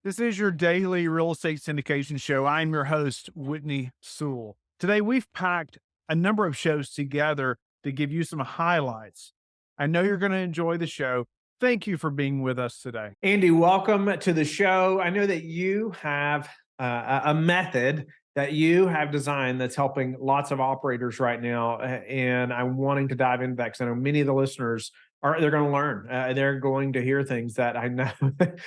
This is your daily real estate syndication show. I'm your host, Whitney Sewell. Today, we've packed a number of shows together to give you some highlights. I know you're going to enjoy the show. Thank you for being with us today. Andy, welcome to the show. I know that you have a method that you have designed that's helping lots of operators right now. And I'm wanting to dive into that because I know many of the listeners they're going to learn. They're going to hear things that I know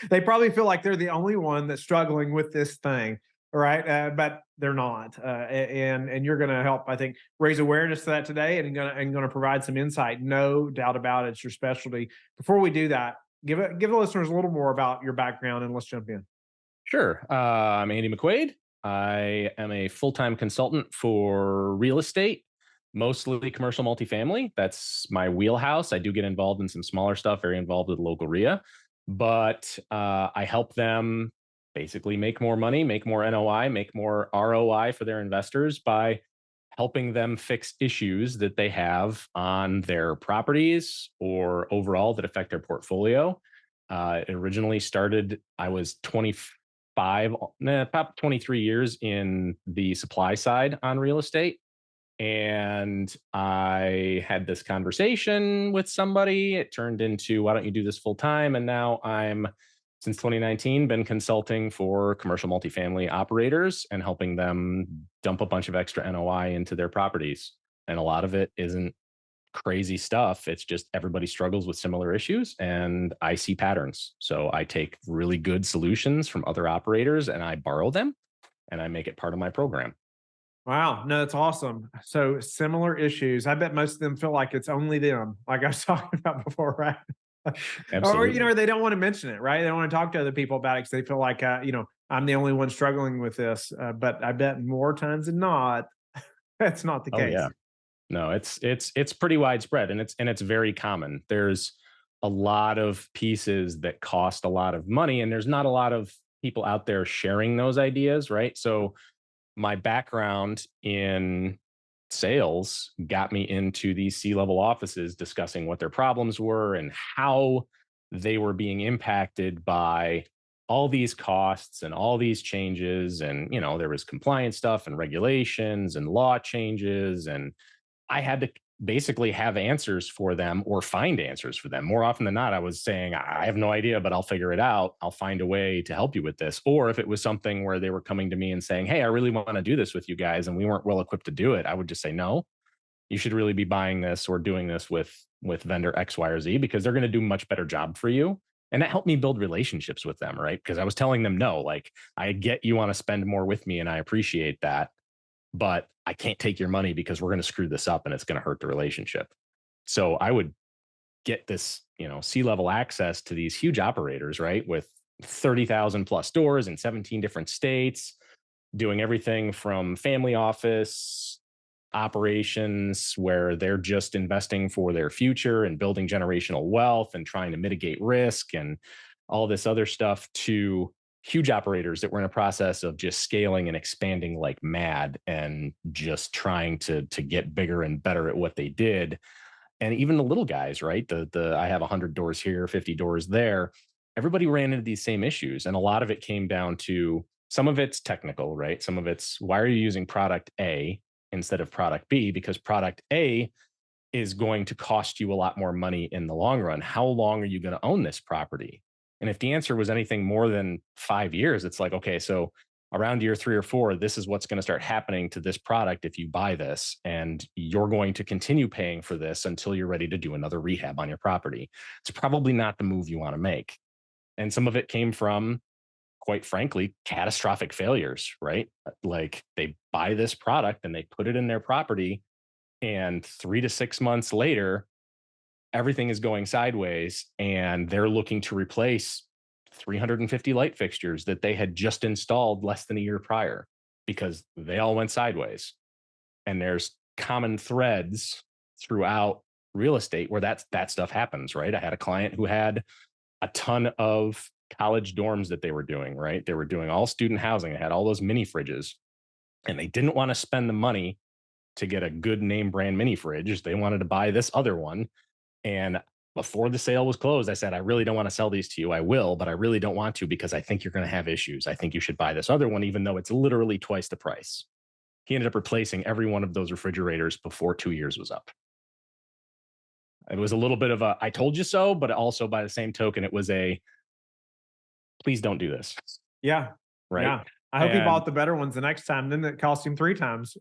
they probably feel like they're the only one that's struggling with this thing, right? But they're not, and you're going to help, I think, raise awareness to that today, and going to provide some insight. No doubt about it, it's your specialty. Before we do that, give the listeners a little more about your background, and let's jump in. Sure. I'm Andy McQuade. I am a full time consultant for real estate, mostly commercial multifamily. That's my wheelhouse. I do get involved in some smaller stuff, very involved with local RIA, but I help them basically make more money, make more NOI, make more ROI for their investors by helping them fix issues that they have on their properties or overall that affect their portfolio. It originally started, I was about 23 years in the supply side on real estate. And I had this conversation with somebody. It turned into, why don't you do this full time? And now since 2019, been consulting for commercial multifamily operators and helping them dump a bunch of extra NOI into their properties. And a lot of it isn't crazy stuff. It's just everybody struggles with similar issues and I see patterns. So I take really good solutions from other operators and I borrow them and I make it part of my program. Wow, no, that's awesome. So similar issues. I bet most of them feel like it's only them, like I was talking about before, right? Or Absolutely. they don't want to mention it, right? They don't want to talk to other people about it because they feel like I'm the only one struggling with this. But I bet more times than not, that's not the Oh yeah. case. No, it's pretty widespread and it's very common. There's a lot of pieces that cost a lot of money and there's not a lot of people out there sharing those ideas, right? So my background in sales got me into these C-level offices discussing what their problems were and how they were being impacted by all these costs and all these changes. And there was compliance stuff and regulations and law changes, and I had to basically have answers for them or find answers for them. More often than not, I was saying, I have no idea, but I'll figure it out. I'll find a way to help you with this. Or if it was something where they were coming to me and saying, hey, I really want to do this with you guys, and we weren't well equipped to do it, I would just say, no, you should really be buying this or doing this with vendor X, Y, or Z, because they're going to do a much better job for you. And that helped me build relationships with them, right? Because I was telling them, no, like, I get you want to spend more with me and I appreciate that, but I can't take your money because we're going to screw this up and it's going to hurt the relationship. So I would get this, C-level access to these huge operators, right? With 30,000 plus stores in 17 different states, doing everything from family office operations where they're just investing for their future and building generational wealth and trying to mitigate risk and all this other stuff, to huge operators that were in a process of just scaling and expanding like mad and just trying to get bigger and better at what they did. And even the little guys, right? The I have 100 doors here, 50 doors there. Everybody ran into these same issues, and a lot of it came down to, some of it's technical, right? Some of it's, why are you using product A instead of product B? Because product A is going to cost you a lot more money in the long run. How long are you going to own this property? And if the answer was anything more than 5 years, it's like, okay, so around year 3 or 4, this is what's going to start happening to this product if you buy this. And you're going to continue paying for this until you're ready to do another rehab on your property. It's probably not the move you want to make. And some of it came from, quite frankly, catastrophic failures, right? Like, they buy this product and they put it in their property, and 3 to 6 months later, everything is going sideways and they're looking to replace 350 light fixtures that they had just installed less than a year prior because they all went sideways. And there's common threads throughout real estate where that stuff happens, right? I had a client who had a ton of college dorms that they were doing, right? They were doing all student housing. They had all those mini fridges, and they didn't want to spend the money to get a good name brand mini fridge. They wanted to buy this other one. And before the sale was closed, I said, I really don't want to sell these to you. I will, but I really don't want to because I think you're going to have issues. I think you should buy this other one, even though it's literally twice the price. He ended up replacing every one of those refrigerators before 2 years was up. It was a little bit of a, I told you so, but also by the same token, it was a, please don't do this. Yeah. Right. Yeah. I hope he And bought the better ones the next time. Then it cost him 3 times.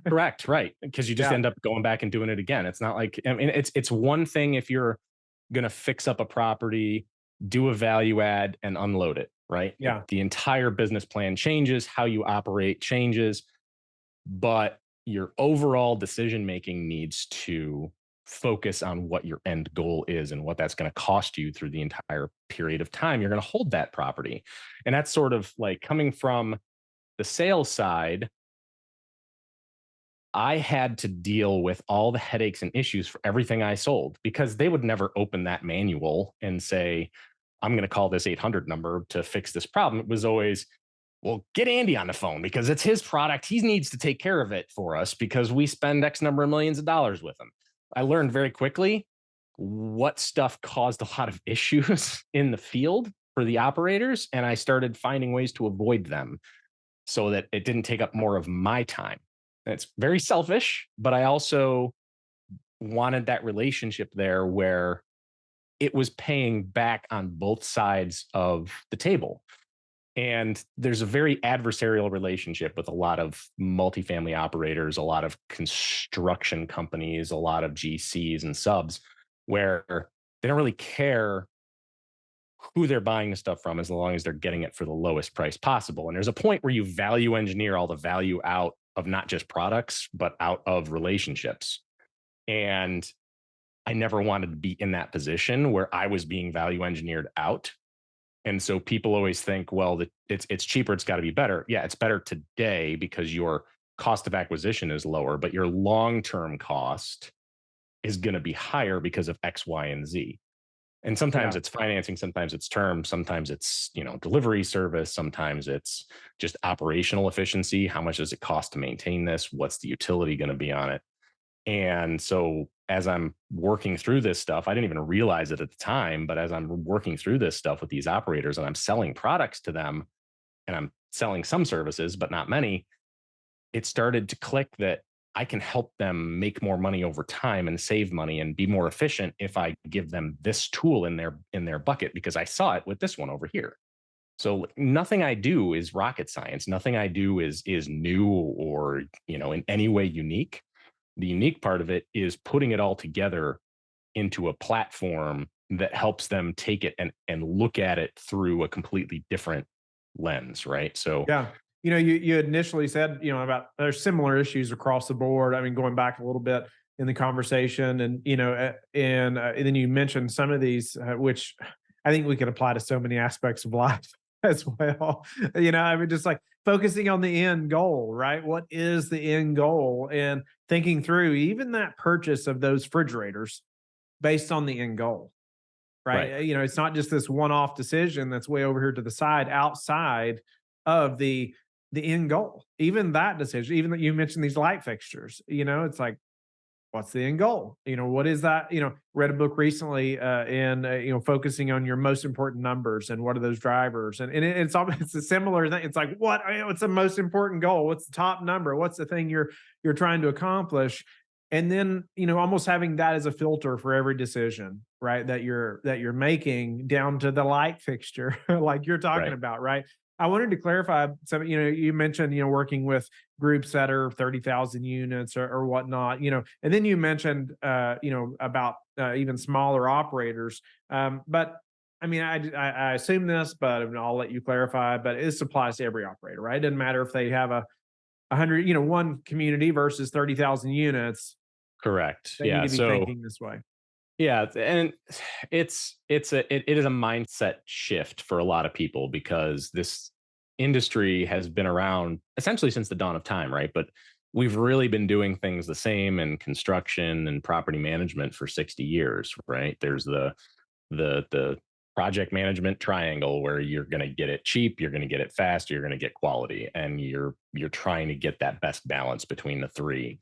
correct, right. Because you just Yeah. end up going back and doing it again. It's not like, I mean, it's one thing if you're gonna fix up a property, do a value add and unload it, right? Yeah. The entire business plan changes, how you operate changes, but your overall decision making needs to focus on what your end goal is and what that's going to cost you through the entire period of time you're going to hold that property. And that's sort of like coming from the sales side. I had to deal with all the headaches and issues for everything I sold because they would never open that manual and say, I'm going to call this 800 number to fix this problem. It was always, well, get Andy on the phone because it's his product. He needs to take care of it for us because we spend X number of millions of dollars with him. I learned very quickly what stuff caused a lot of issues in the field for the operators. And I started finding ways to avoid them so that it didn't take up more of my time. And it's very selfish, but I also wanted that relationship there where it was paying back on both sides of the table. And there's a very adversarial relationship with a lot of multifamily operators, a lot of construction companies, a lot of GCs and subs, where they don't really care who they're buying the stuff from as long as they're getting it for the lowest price possible. And there's a point where you value engineer all the value out of not just products, but out of relationships. And I never wanted to be in that position where I was being value engineered out. And so people always think, well, it's cheaper, it's got to be better. Yeah, it's better today because your cost of acquisition is lower, but your long-term cost is going to be higher because of X, Y, and Z. And sometimes Yeah. it's financing, sometimes it's term, sometimes it's, delivery service, sometimes it's just operational efficiency. How much does it cost to maintain this? What's the utility going to be on it? And so as I'm working through this stuff, I didn't even realize it at the time, but as I'm working through this stuff with these operators and I'm selling products to them and I'm selling some services, but not many, it started to click that I can help them make more money over time and save money and be more efficient if I give them this tool in their bucket because I saw it with this one over here. So nothing I do is rocket science. Nothing I do is new or, in any way unique. The unique part of it is putting it all together into a platform that helps them take it and look at it through a completely different lens, right? So Yeah. You initially said, about there's similar issues across the board. I mean, going back a little bit in the conversation and, and then you mentioned some of these, which I think we can apply to so many aspects of life as well. I mean, just like focusing on the end goal, right? What is the end goal? And thinking through even that purchase of those refrigerators based on the end goal, right? right, It's not just this one-off decision that's way over here to the side, outside of the end goal. Even that decision, even that you mentioned these light fixtures, it's like, what's the end goal? What is that? Read a book recently, and focusing on your most important numbers and what are those drivers, and it's a similar thing. It's like what's the most important goal? What's the top number? What's the thing you're trying to accomplish? And then almost having that as a filter for every decision, right? That you're making down to the light fixture, like you're talking right. about, right? I wanted to clarify some. You mentioned working with groups that are 30,000 units or whatnot, and then you mentioned, about even smaller operators. But I mean, I assume this, but I'll let you clarify. But it applies to every operator, right? It doesn't matter if they have a hundred, one community versus 30,000 units. Correct. They need Yeah. to be So thinking this way. yeah, and it is a mindset shift for a lot of people because this industry has been around essentially since the dawn of time, right? But we've really been doing things the same in construction and property management for 60 years, right? There's the project management triangle where you're going to get it cheap, you're going to get it fast, you're going to get quality, and you're trying to get that best balance between the three.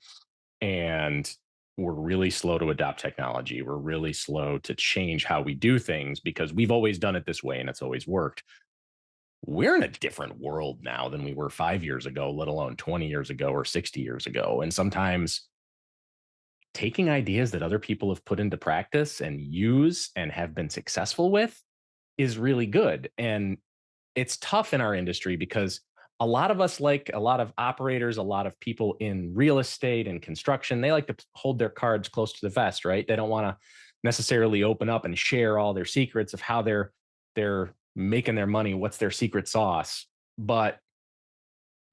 And we're really slow to adopt technology. We're really slow to change how we do things because we've always done it this way and it's always worked. We're in a different world now than we were 5 years ago, let alone 20 years ago or 60 years ago. And sometimes taking ideas that other people have put into practice and use and have been successful with is really good. And it's tough in our industry because a lot of us, like a lot of operators, a lot of people in real estate and construction, they like to hold their cards close to the vest, right? They don't want to necessarily open up and share all their secrets of how they're making their money, what's their secret sauce. But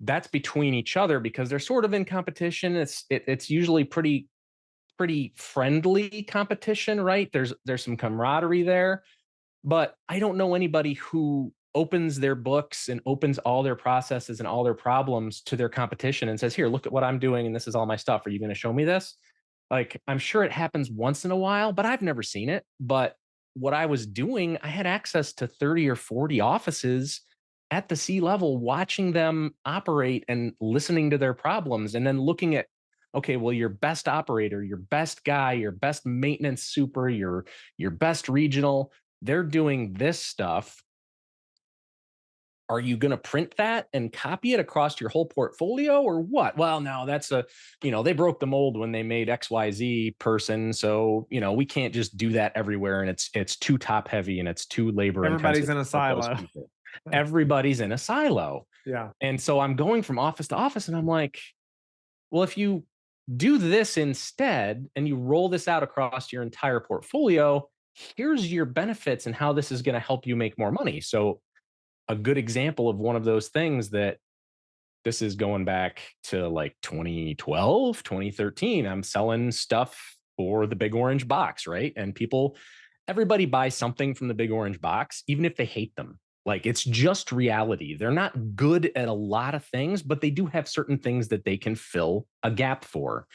that's between each other because they're sort of in competition. It's usually pretty friendly competition, right? There's some camaraderie there, but I don't know anybody who opens their books and opens all their processes and all their problems to their competition and says, "Here, look at what I'm doing and this is all my stuff. Are you going to show me this?" Like, I'm sure it happens once in a while, but I've never seen it. But what I was doing, I had access to 30 or 40 offices at the C level, watching them operate and listening to their problems, and then looking at, okay, well, your best operator, your best guy, your best maintenance super, your best regional, they're doing this stuff. Are you going to print that and copy it across your whole portfolio or what? Well, no, they broke the mold when they made XYZ person. So, we can't just do that everywhere. And it's too top heavy and it's too labor Everybody's intensive in to a put those silo. people. Everybody's in a silo. Yeah. And so I'm going from office to office and I'm like, well, if you do this instead and you roll this out across your entire portfolio, here's your benefits and how this is going to help you make more money. So a good example of one of those things that this is going back to like 2012, 2013. I'm selling stuff for the big orange box, right? And everybody buys something from the big orange box, even if they hate them. Like, it's just reality. They're not good at a lot of things, but they do have certain things that they can fill a gap for.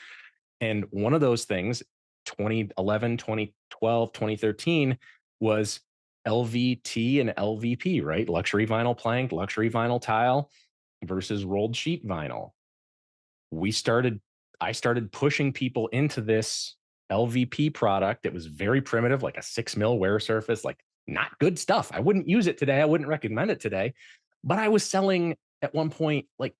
And one of those things, 2011, 2012, 2013, was LVT and LVP, right? Luxury vinyl plank, luxury vinyl tile versus rolled sheet vinyl. We started, I started pushing people into this LVP product. It was very primitive, like a 6 mil wear surface, like not good stuff. I wouldn't use it today. I wouldn't recommend it today. But I was selling at one point like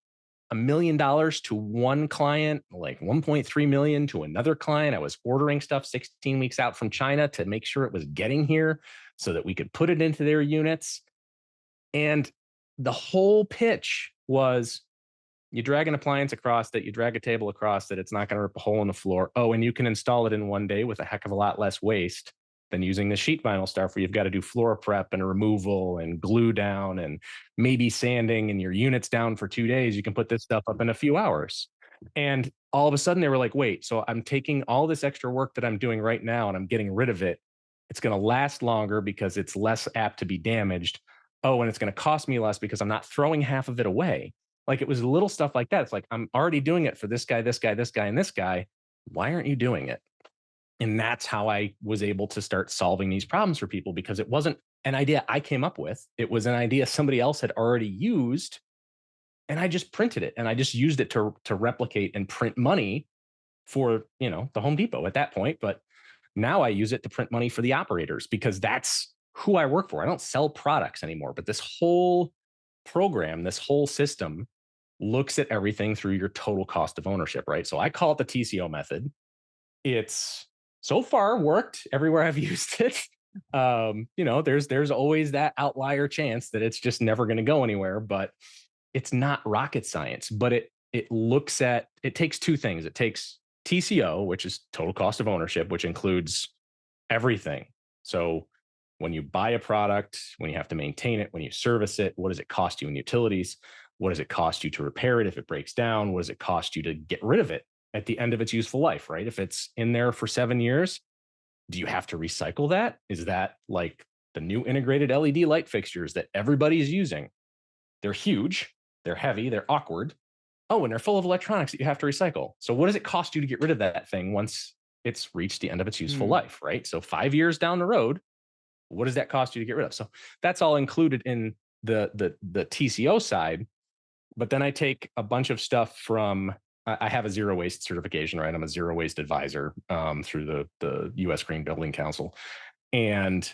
$1 million to one client, like 1.3 million to another client. I was ordering stuff 16 weeks out from China to make sure it was getting here so that we could put it into their units. And the whole pitch was, you drag an appliance across that, you drag a table across that, it's not going to rip a hole in the floor. Oh, and you can install it in one day with a heck of a lot less waste than using the sheet vinyl stuff where you've got to do floor prep and removal and glue down and maybe sanding and your unit's down for 2 days. You can put this stuff up in a few hours. And all of a sudden they were like, wait, so I'm taking all this extra work that I'm doing right now and I'm getting rid of it. It's going to last longer because it's less apt to be damaged. Oh, and it's going to cost me less because I'm not throwing half of it away. Like, it was little stuff like that. It's like, I'm already doing it for this guy, this guy, this guy, and this guy. Why aren't you doing it? And that's how I was able to start solving these problems for people, because it wasn't an idea I came up with. It was an idea somebody else had already used. And I just printed it and I just used it to replicate and print money for, the Home Depot at that point. But now I use it to print money for the operators because that's who I work for. I don't sell products anymore, but this whole program, this whole system looks at everything through your total cost of ownership, right? So I call it the TCO method. It's so far worked everywhere I've used it. There's always that outlier chance that it's just never going to go anywhere, but it's not rocket science. But it takes two things. It takes TCO, which is total cost of ownership, which includes everything. So when you buy a product, when you have to maintain it, when you service it, what does it cost you in utilities? What does it cost you to repair it if it breaks down? What does it cost you to get rid of it at the end of its useful life, right? If it's in there for 7 years, do you have to recycle that? Is that like the new integrated LED light fixtures that everybody's using? They're huge, they're heavy, they're awkward. Oh, and they're full of electronics that you have to recycle. So what does it cost you to get rid of that thing once it's reached the end of its useful life, right? So 5 years down the road, what does that cost you to get rid of? So that's all included in the TCO side. But then I take a bunch of stuff from I have a zero waste certification, right? I'm a zero waste advisor through the U.S. Green Building Council, and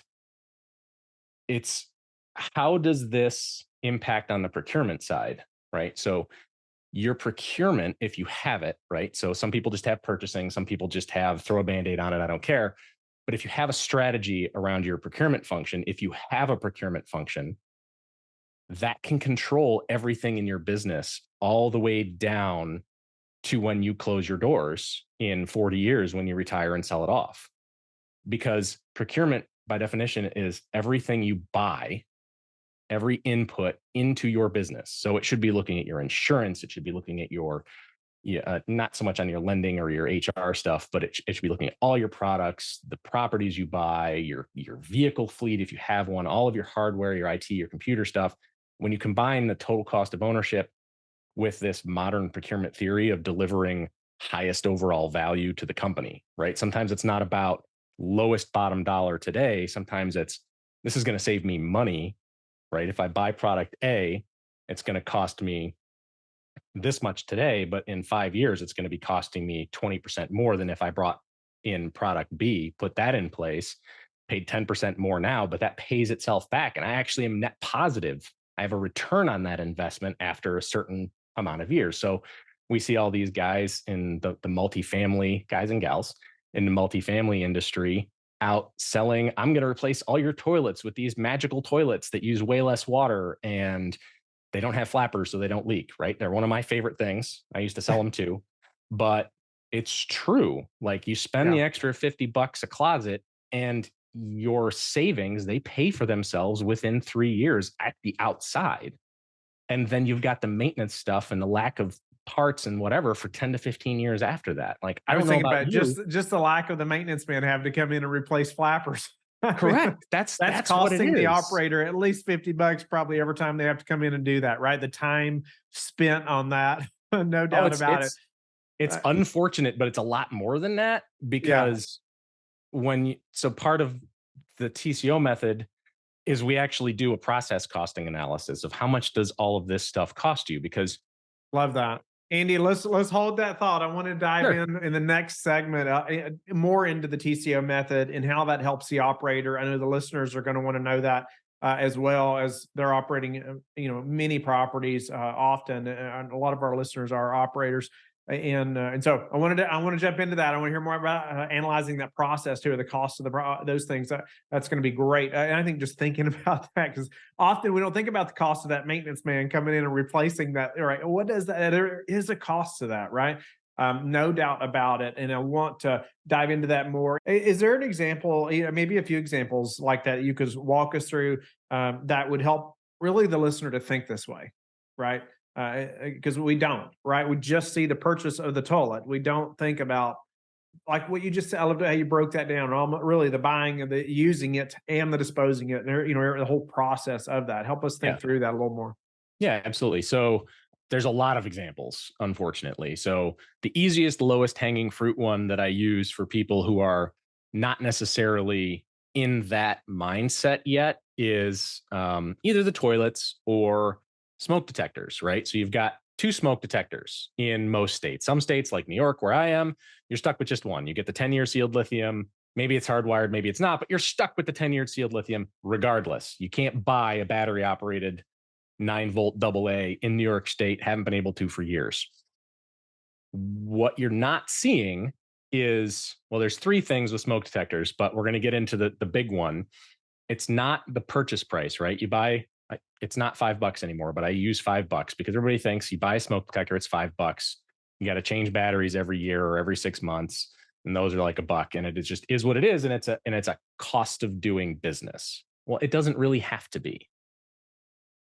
it's how does this impact on the procurement side, right? So your procurement, if you have it, right? So some people just have purchasing, some people just have throw a band-aid on it, I don't care. But if you have a strategy around your procurement function, if you have a procurement function, that can control everything in your business all the way down to when you close your doors in 40 years when you retire and sell it off. Because procurement, by definition, is everything you buy, every input into your business. So it should be looking at your insurance, it should be looking at your not so much on your lending or your HR stuff, but it should be looking at all your products, the properties you buy, your vehicle fleet, if you have one, all of your hardware, your IT, your computer stuff. When you combine the total cost of ownership with this modern procurement theory of delivering highest overall value to the company, right? Sometimes it's not about lowest bottom dollar today. Sometimes it's this is going to save me money, right? If I buy product A, it's going to cost me this much today, but in 5 years, it's going to be costing me 20% more than if I brought in product B, put that in place, paid 10% more now, but that pays itself back. And I actually am net positive. I have a return on that investment after a certain amount of years. So we see all these guys in the multifamily, guys and gals in the multifamily industry out selling, I'm going to replace all your toilets with these magical toilets that use way less water and they don't have flappers, so they don't leak, right? They're one of my favorite things. I used to sell them too, but it's true. Like you spend the Yeah. extra $50 a closet and your savings, they pay for themselves within 3 years at the outside. And then you've got the maintenance stuff and the lack of parts and whatever for 10 to 15 years after that. Like, I I was don't know thinking about about you. just the lack of the maintenance man having to come in and replace flappers. I mean, Correct. that's That's what it costing the is. operator at least $50 probably every time they have to come in and do that, right? The time spent on that, no Oh, doubt about it. it's Uh, unfortunate, but it's a lot more than that yeah, because so part of the TCO method is we actually do a process costing analysis of how much does all of this stuff cost you? Because love that. Andy, let's hold that thought. I want to dive sure, in the next segment more into the TCO method and how that helps the operator. I know the listeners are going to want to know that as well as they're operating, many properties often, and a lot of our listeners are operators. And so I want to jump into that. I want to hear more about analyzing that process too, the cost of those things. That's going to be great. And I think just thinking about that because often we don't think about the cost of that maintenance man coming in and replacing that. Right? What does that? There is a cost to that, right? No doubt about it. And I want to dive into that more. Is there an example, maybe a few examples like that you could walk us through that would help really the listener to think this way, right? Because we don't, right? We just see the purchase of the toilet. We don't think about like what you just said. I love how you broke that down. Really, the buying and the using it and the disposing it, and the whole process of that. Help us yeah, think through that a little more. yeah, absolutely. So there's a lot of examples, unfortunately. So the easiest, lowest hanging fruit one that I use for people who are not necessarily in that mindset yet is either the toilets or smoke detectors, right? So you've got two smoke detectors in most states. Some states, like New York, where I am, you're stuck with just one. You get the 10-year sealed lithium. Maybe it's hardwired, maybe it's not, but you're stuck with the 10-year sealed lithium regardless. You can't buy a battery operated 9-volt double A in New York State, haven't been able to for years. What you're not seeing is, well, there's three things with smoke detectors, but we're going to get into the big one. It's not the purchase price, right? You buy, it's not $5 anymore, but I use $5 because everybody thinks you buy a smoke detector, it's $5. You got to change batteries every year or every 6 months. And those are like $1. And it just is what it is. And it's a cost of doing business. Well, it doesn't really have to be.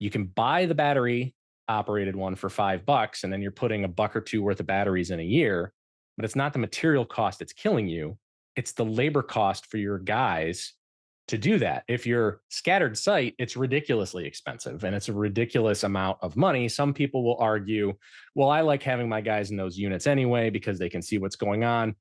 You can buy the battery operated one for $5, and then you're putting $1 or $2 worth of batteries in a year, but it's not the material cost that's killing you. It's the labor cost for your guys to do that. If you're scattered site, it's ridiculously expensive and it's a ridiculous amount of money. Some people will argue, well, I like having my guys in those units anyway because they can see what's going on.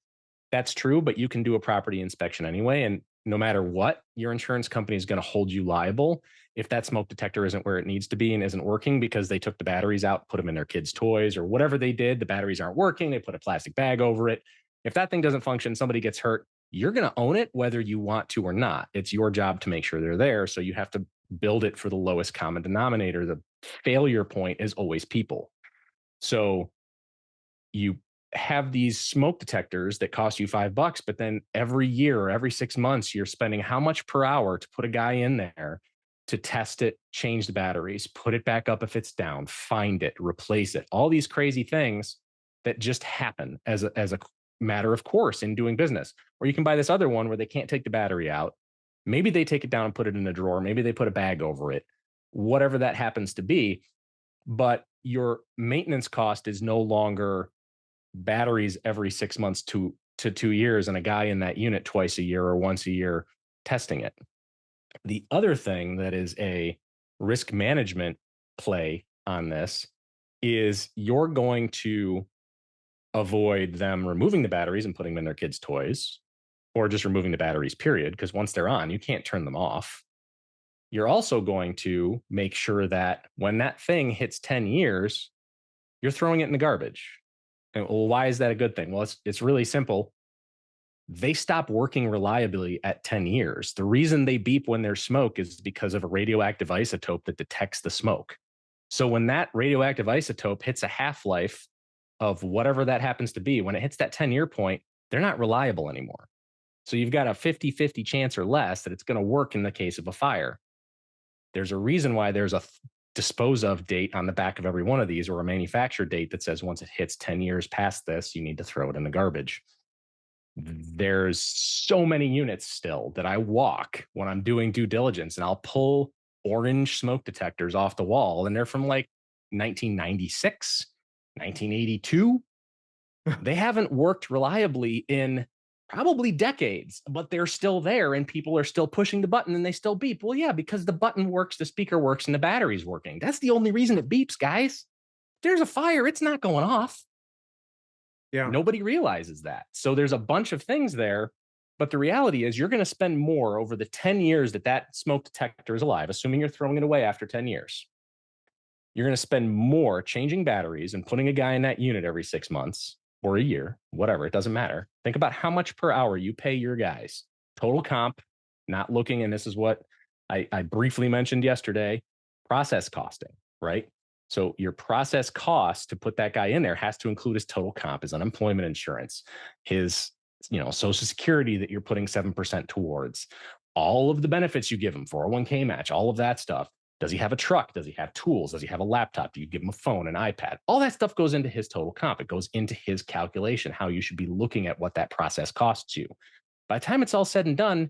That's true, but you can do a property inspection anyway. And no matter what, your insurance company is going to hold you liable if that smoke detector isn't where it needs to be and isn't working because they took the batteries out, put them in their kids' toys or whatever they did. The batteries aren't working. They put a plastic bag over it. If that thing doesn't function, somebody gets hurt, you're going to own it whether you want to or not. It's your job to make sure they're there. So you have to build it for the lowest common denominator. The failure point is always people. So you have these smoke detectors that cost you $5, but then every year or every 6 months, you're spending how much per hour to put a guy in there to test it, change the batteries, put it back up if it's down, find it, replace it, all these crazy things that just happen as a matter of course in doing business. Or you can buy this other one where they can't take the battery out. Maybe they take it down and put it in a drawer. Maybe they put a bag over it, whatever that happens to be. But your maintenance cost is no longer batteries every 6 months to 2 years and a guy in that unit twice a year or once a year testing it. The other thing that is a risk management play on this is you're going to avoid them removing the batteries and putting them in their kids' toys or just removing the batteries, period. Because once they're on, you can't turn them off. You're also going to make sure that when that thing hits 10 years, you're throwing it in the garbage. And well, why is that a good thing? Well, it's really simple. They stop working reliably at 10 years. The reason they beep when there's smoke is because of a radioactive isotope that detects the smoke. So when that radioactive isotope hits a half-life of whatever that happens to be, when it hits that 10-year point, they're not reliable anymore. So you've got a 50-50 chance or less that it's going to work in the case of a fire. There's a reason why there's a dispose of date on the back of every one of these or a manufacturer date that says once it hits 10 years past this, you need to throw it in the garbage. There's so many units still that I walk when I'm doing due diligence and I'll pull orange smoke detectors off the wall and they're from like 1996, 1982. They haven't worked reliably in probably decades, but they're still there and people are still pushing the button and they still beep. Well, yeah, because the button works, the speaker works, and the battery's working. That's the only reason it beeps, guys. If there's a fire, it's not going off. Yeah. Nobody realizes that. So there's a bunch of things there. But the reality is, you're going to spend more over the 10 years that that smoke detector is alive, assuming you're throwing it away after 10 years. You're going to spend more changing batteries and putting a guy in that unit every 6 months or a year, whatever, it doesn't matter. Think about how much per hour you pay your guys. Total comp, not looking, and this is what I briefly mentioned yesterday, process costing, right? So your process cost to put that guy in there has to include his total comp, his unemployment insurance, his social security that you're putting 7% towards, all of the benefits you give him, 401k match, all of that stuff. Does he have a truck? Does he have tools? Does he have a laptop? Do you give him a phone, an iPad? All that stuff goes into his total comp. It goes into his calculation, how you should be looking at what that process costs you. By the time it's all said and done,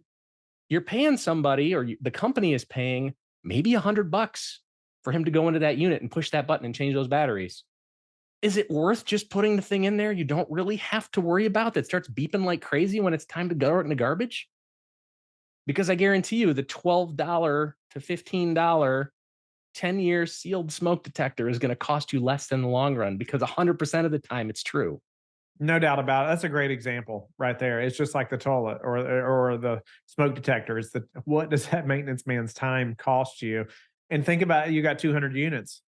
you're paying somebody or the company is paying maybe $100 for him to go into that unit and push that button and change those batteries. Is it worth just putting the thing in there you don't really have to worry about that starts beeping like crazy when it's time to go in the garbage? Because I guarantee you the $12 to $15 10-year sealed smoke detector is going to cost you less in the long run because 100% of the time it's true. No doubt about it. That's a great example right there. It's just like the toilet or the smoke detector. It's the what does that maintenance man's time cost you? And think about it, you got 200 units,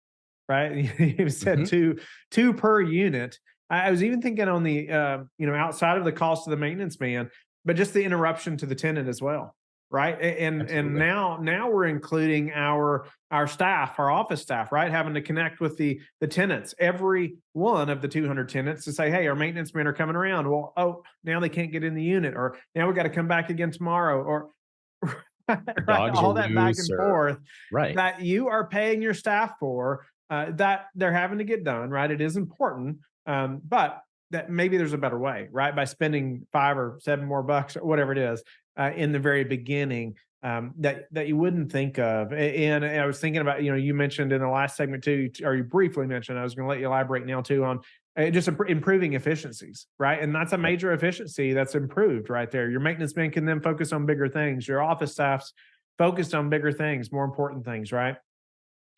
right? You said Mhm. two per unit. I was even thinking on the outside of the cost of the maintenance man, but just the interruption to the tenant as well, right? And Absolutely. now we're including our staff, our office staff, right? Having to connect with the tenants, every one of the 200 tenants to say, hey, our maintenance men are coming around. Well, oh, now they can't get in the unit, or now we got to come back again tomorrow, or The right, dogs all are that back loose and or forth right. that you are paying your staff for, that they're having to get done, right? It is important, but that maybe there's a better way, right? By spending 5 or 7 more bucks or whatever it is in the very beginning, that you wouldn't think of. And I was thinking about, you mentioned in the last segment too, or you briefly mentioned. I was going to let you elaborate now too on just improving efficiencies, right? And that's a Yep. major efficiency that's improved right there. Your maintenance man can then focus on bigger things. Your office staff's focused on bigger things, more important things, right?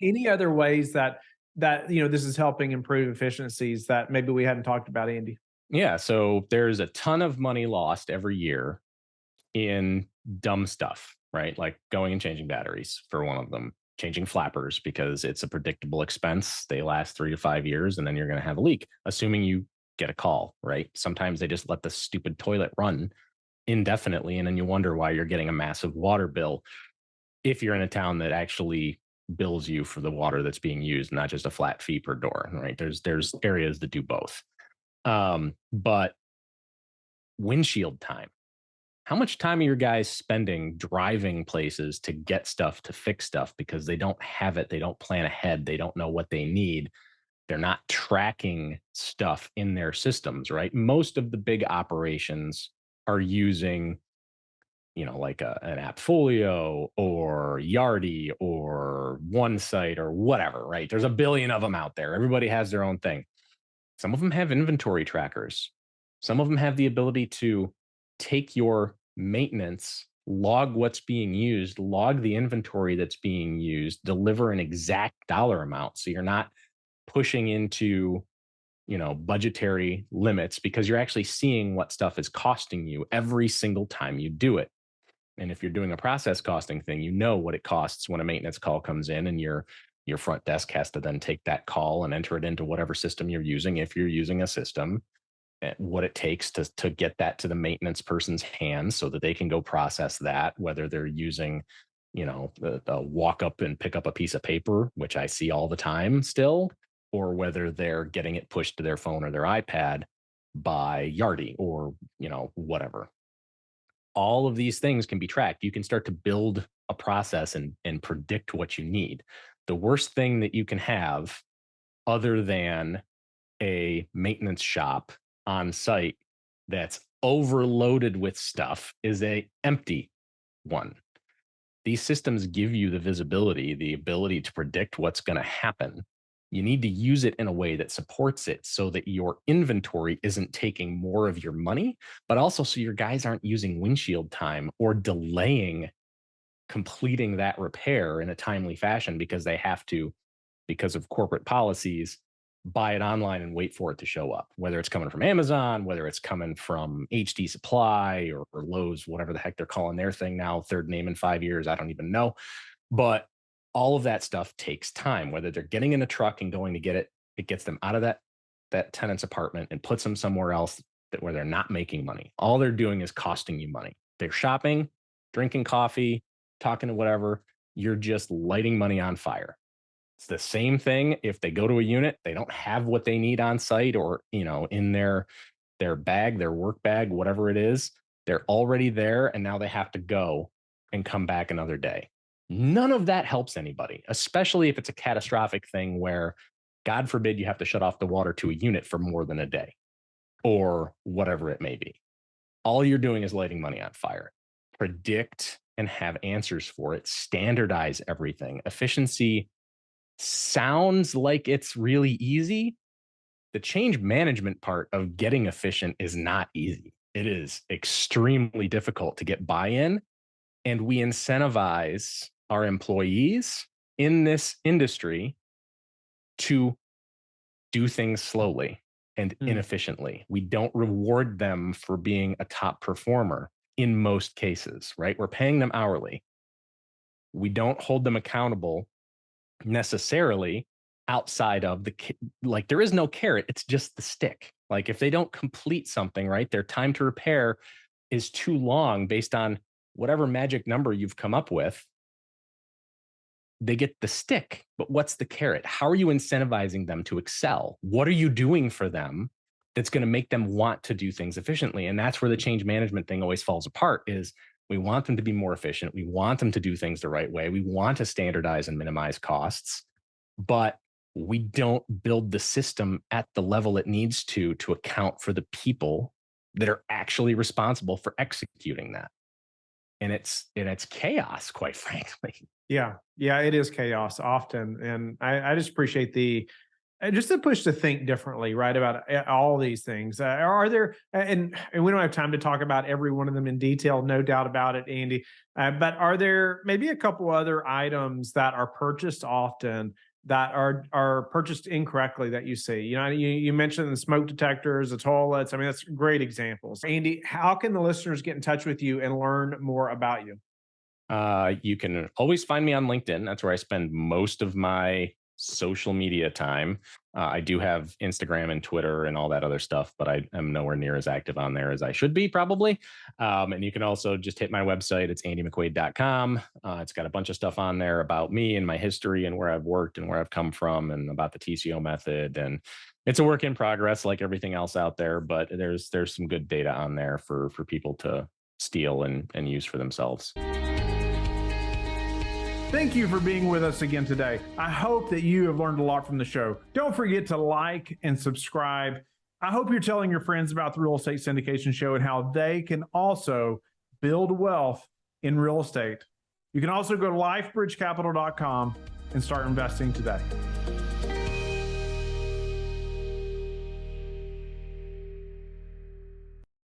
Any other ways that this is helping improve efficiencies that maybe we hadn't talked about, Andy? Yeah. So there's a ton of money lost every year in dumb stuff, right? Like going and changing batteries for one of them, changing flappers because it's a predictable expense. They last 3 to 5 years and then you're going to have a leak, assuming you get a call, right? Sometimes they just let the stupid toilet run indefinitely. And then you wonder why you're getting a massive water bill if you're in a town that actually bills you for the water that's being used, not just a flat fee per door, right? There's areas that do both. But windshield time. How much time are your guys spending driving places to get stuff, to fix stuff because they don't have it, they don't plan ahead, they don't know what they need, they're not tracking stuff in their systems, right? Most of the big operations are using, like an Appfolio or Yardi or OneSite or whatever, right? There's a billion of them out there. Everybody has their own thing. Some of them have inventory trackers. Some of them have the ability to take your maintenance, log what's being used, log the inventory that's being used, deliver an exact dollar amount. So you're not pushing into, budgetary limits because you're actually seeing what stuff is costing you every single time you do it. And if you're doing a process costing thing, you know what it costs when a maintenance call comes in, and your front desk has to then take that call and enter it into whatever system you're using, if you're using a system, what it takes to get that to the maintenance person's hands so that they can go process that, whether they're using, the walk up and pick up a piece of paper, which I see all the time still, or whether they're getting it pushed to their phone or their iPad by Yardi or, whatever. All of these things can be tracked. You can start to build a process and predict what you need. The worst thing that you can have, other than a maintenance shop on site that's overloaded with stuff, is a empty one. These systems give you the visibility, the ability to predict what's going to happen. You need to use it in a way that supports it so that your inventory isn't taking more of your money, but also so your guys aren't using windshield time or delaying completing that repair in a timely fashion because they have to, because of corporate policies, buy it online and wait for it to show up, whether it's coming from Amazon, whether it's coming from HD Supply or Lowe's, whatever the heck they're calling their thing now, third name in 5 years. I don't even know. But all of that stuff takes time, whether they're getting in a truck and going to get it, it gets them out of that tenant's apartment and puts them somewhere else where they're not making money. All they're doing is costing you money. They're shopping, drinking coffee, talking to whatever. You're just lighting money on fire. It's the same thing if they go to a unit, they don't have what they need on site or, in their bag, their work bag, whatever it is. They're already there and now they have to go and come back another day. None of that helps anybody, especially if it's a catastrophic thing where, God forbid, you have to shut off the water to a unit for more than a day or whatever it may be. All you're doing is lighting money on fire. Predict and have answers for it. Standardize everything. Efficiency sounds like it's really easy. The change management part of getting efficient is not easy. It is extremely difficult to get buy-in, and we incentivize our employees in this industry to do things slowly and inefficiently. We don't reward them for being a top performer in most cases, right? We're paying them hourly. We don't hold them accountable necessarily outside of like there is no carrot, it's just the stick. Like if they don't complete something, right, their time to repair is too long based on whatever magic number you've come up with, they get the stick. But what's the carrot? How are you incentivizing them to excel? What are you doing for them that's going to make them want to do things efficiently? And that's where the change management thing always falls apart. Is we want them to be more efficient. We want them to do things the right way. We want to standardize and minimize costs, but we don't build the system at the level it needs to account for the people that are actually responsible for executing that. And it's chaos, quite frankly. Yeah. Yeah. It is chaos often. And I just appreciate just to push to think differently, right? About all these things. Are there, and we don't have time to talk about every one of them in detail, no doubt about it, Andy. But are there maybe a couple other items that are purchased often that are purchased incorrectly that you see? You mentioned the smoke detectors, the toilets. I mean, that's great examples. Andy, how can the listeners get in touch with you and learn more about you? You can always find me on LinkedIn. That's where I spend most of my social media time. I do have Instagram and Twitter and all that other stuff, but I am nowhere near as active on there as I should be, probably. And you can also just hit my website. It's andymcquade.com. It's got a bunch of stuff on there about me and my history and where I've worked and where I've come from and about the TCO method. And it's a work in progress, like everything else out there, but there's some good data on there for people to steal and use for themselves. Thank you for being with us again today. I hope that you have learned a lot from the show. Don't forget to like and subscribe. I hope you're telling your friends about the Real Estate Syndication Show and how they can also build wealth in real estate. You can also go to lifebridgecapital.com and start investing today.